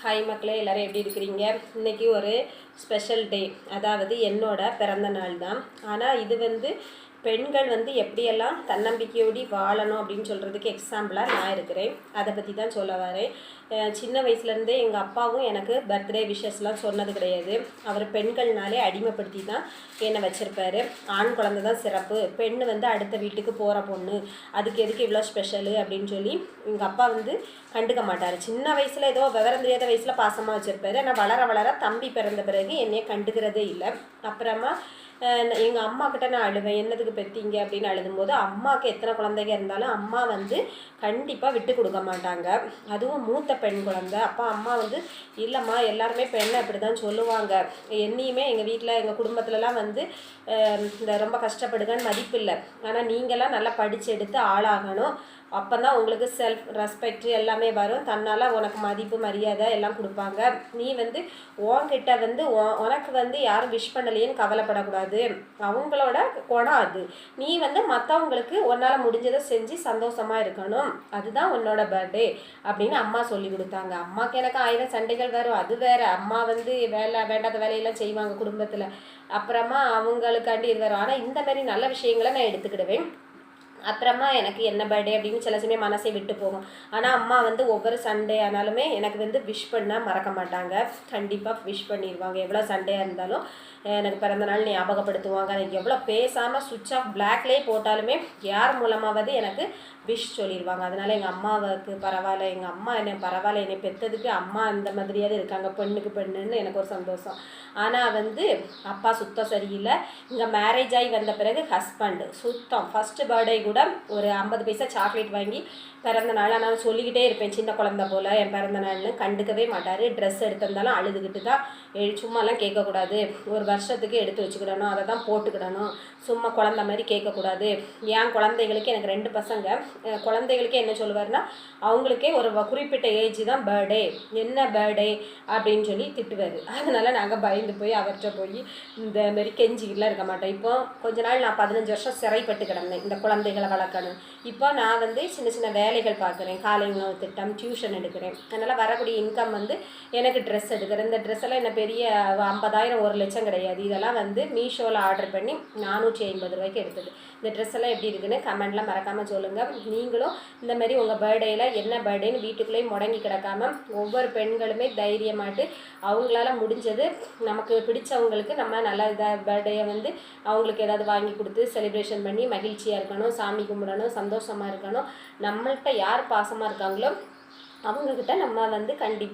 Hi மக்களே, எல்லோரும் எப்படி இருக்கிறீங்க? இன்றைக்கி ஒரு ஸ்பெஷல் டே, அதாவது என்னோட பிறந்த நாள் தான். ஆனால் இது பெண்கள் எப்படியெல்லாம் தன்னம்பிக்கையோடு வாழணும் அப்படின்னு சொல்கிறதுக்கு எக்ஸாம்பிளாக நான் இருக்கிறேன். அதை பற்றி தான் சொல்ல வரேன். சின்ன வயசுலேருந்தே எங்கள் அப்பாவும் எனக்கு பர்த்டே விஷஸ்லாம் சொன்னது கிடையாது. அவர் பெண்கள்னாலே அடிமைப்படுத்தி தான் என்னை வச்சுருப்பார். ஆண் குழந்தை தான் சிறப்பு, பெண் அடுத்த வீட்டுக்கு போகிற பொண்ணு, அதுக்கு எதுக்கு இவ்வளோ ஸ்பெஷலு அப்படின்னு சொல்லி எங்கள் அப்பா கண்டுக்க மாட்டார். சின்ன வயசில் ஏதோ விவரம் தெரியாத வயசில் பாசமாக வச்சுருப்பாரு. ஆனால் வளர வளர தம்பி பிறந்த பிறகு என்னைய கண்டுக்கிறதே இல்லை. அப்புறமா எங்கள் அம்மாக்கிட்ட நான் அழுவேன், என்னதுக்கு பெற்றீங்க அப்படின்னு அழுதும்போது, அம்மாவுக்கு எத்தனை குழந்தைங்க இருந்தாலும் அம்மா கண்டிப்பாக விட்டு கொடுக்க மாட்டாங்க. அதுவும் மூத்த பெண் குழந்தை. அப்போ அம்மா இல்லைம்மா, எல்லாருமே பெண்ணை அப்படி தான் சொல்லுவாங்க, என்னையுமே எங்கள் வீட்டில் எங்கள் குடும்பத்துலலாம் இந்த ரொம்ப கஷ்டப்படுங்கன்னு மதிப்பு இல்லை, ஆனால் நீங்களாம் நல்லா படித்து எடுத்து ஆளாகணும், அப்போ தான் உங்களுக்கு செல்ஃப் ரெஸ்பெக்ட் எல்லாமே வரும், தன்னால் உனக்கு மதிப்பு மரியாதை எல்லாம் கொடுப்பாங்க. நீ உன்கிட்ட உனக்கு யாரும் விஷ் பண்ணலையேன்னு கவலைப்படக்கூடாது, அவங்களோட குணம் அது. நீ மற்றவங்களுக்கு உன்னால் முடிஞ்சதை செஞ்சு சந்தோஷமாக இருக்கணும், அதுதான் உன்னோட பர்த்டே அப்படின்னு அம்மா சொல்லி கொடுத்தாங்க. அம்மாவுக்கு எனக்கு 1000 சண்டைகள் வரும், அது வேறு. அம்மா வேண்டாத வேலையெல்லாம் செய்வாங்க குடும்பத்தில், அப்புறமா அவங்களுக்காண்டி இது வரும். ஆனால் இந்த மாதிரி நல்ல விஷயங்களை நான் எடுத்துக்கிடுவேன். அப்புறமா எனக்கு என்ன பர்த்டே அப்படின்னு சில சமயம் மனசை விட்டு போகும். ஆனால் அம்மா ஒவ்வொரு சண்டே ஆனாலுமே எனக்கு விஷ் பண்ணால் மறக்க மாட்டாங்க, கண்டிப்பாக விஷ் பண்ணிடுவாங்க. எவ்வளோ சண்டையாக இருந்தாலும் எனக்கு பிறந்த நாள் ஞாபகப்படுத்துவாங்க. எனக்கு எவ்வளோ பேசாமல் சுவிட்ச் ஆஃப் பிளாக்லேயே போட்டாலுமே யார் மூலமாவது எனக்கு விஷ் சொல்லிடுவாங்க. அதனால் எங்கள் அம்மாவுக்கு பரவாயில்ல, எங்கள் அம்மா என்னை பெற்றதுக்கு அம்மா அந்த மாதிரியாவது இருக்காங்க, பெண்ணுக்கு பெண்ணுன்னு எனக்கு ஒரு சந்தோஷம். ஆனால் அப்பா சுத்தம் சரியில்லை. இங்கே மேரேஜ் ஆகி வந்த பிறகு ஹஸ்பண்டு சுத்தம். ஃபஸ்ட்டு பர்த்டே கூட ஒரு 50 பைசா சாக்லேட் வாங்கி பிறந்த நாள், ஆனால் சொல்லிக்கிட்டே இருப்பேன் சின்ன குழந்தை போல் என் பிறந்த நாள்னு, கண்டுக்கவே மாட்டார். ட்ரெஸ் எடுத்திருந்தாலும் அழுதுகிட்டு தான், சும்மாலாம் கேட்கக்கூடாது, ஒரு வருஷத்துக்கு எடுத்து வச்சுக்கிடணும், அதை தான் போட்டுக்கிடணும், சும்மா குழந்த மாதிரி கேட்கக்கூடாது. என் குழந்தைகளுக்கு எனக்கு 2 பசங்க, குழந்தைகளுக்கே என்ன சொல்லுவார்னா, அவங்களுக்கே ஒரு குறிப்பிட்ட ஏஜ் தான் பர்த்டே, என்ன பர்த்டே அப்படின்னு சொல்லி திட்டுவார். அதனால் நாங்கள் பயந்து போய் அவர்கிட்ட போய் இந்த மாரி கெஞ்சிக்கிட்டுலாம் இருக்க மாட்டோம். இப்போ கொஞ்ச நாள் நான் 15 வருஷம் சிறைப்பட்டு கிடந்தேன் இந்த குழந்தைகளை வளர்க்கணும். இப்போ நான் சின்ன சின்ன வேலைகள் பார்க்குறேன், காலை உணவு திட்டம், டியூஷன் எடுக்கிறேன். அதனால் வரக்கூடிய இன்கம் எனக்கு ட்ரெஸ் எடுக்கிறேன். இந்த ட்ரெஸ்ஸெல்லாம் என்ன பெரிய 50,000 1 லட்சம் கிடையாது. இதெல்லாம் மீஷோவில் ஆர்டர் பண்ணி 450 ரூபாய்க்கு எடுத்தது. இந்த ட்ரெஸ் எல்லாம் எப்படி இருக்குன்னு கமெண்ட்லாம் மறக்காமல் சொல்லுங்கள். நீங்களும் இந்த மாதிரி உங்கள் பர்த்டேயில் என்ன பர்த்டேன்னு வீட்டுக்குள்ளேயே முடங்கி கிடக்காமல் ஒவ்வொரு பெண்களுமே தைரியமாட்டு அவங்களால முடிஞ்சது நமக்கு பிடிச்சவங்களுக்கு நம்ம நல்ல இதாக பர்த்டேயை அவங்களுக்கு ஏதாவது வாங்கி கொடுத்து செலிப்ரேஷன் பண்ணி மகிழ்ச்சியாக இருக்கணும், சாமி கும்பிடணும், சந்தோஷமாக இருக்கணும். நம்மள்கிட்ட யார் பாசமாக இருக்காங்களோ அவங்கக்கிட்ட நம்ம கண்டிப்பாக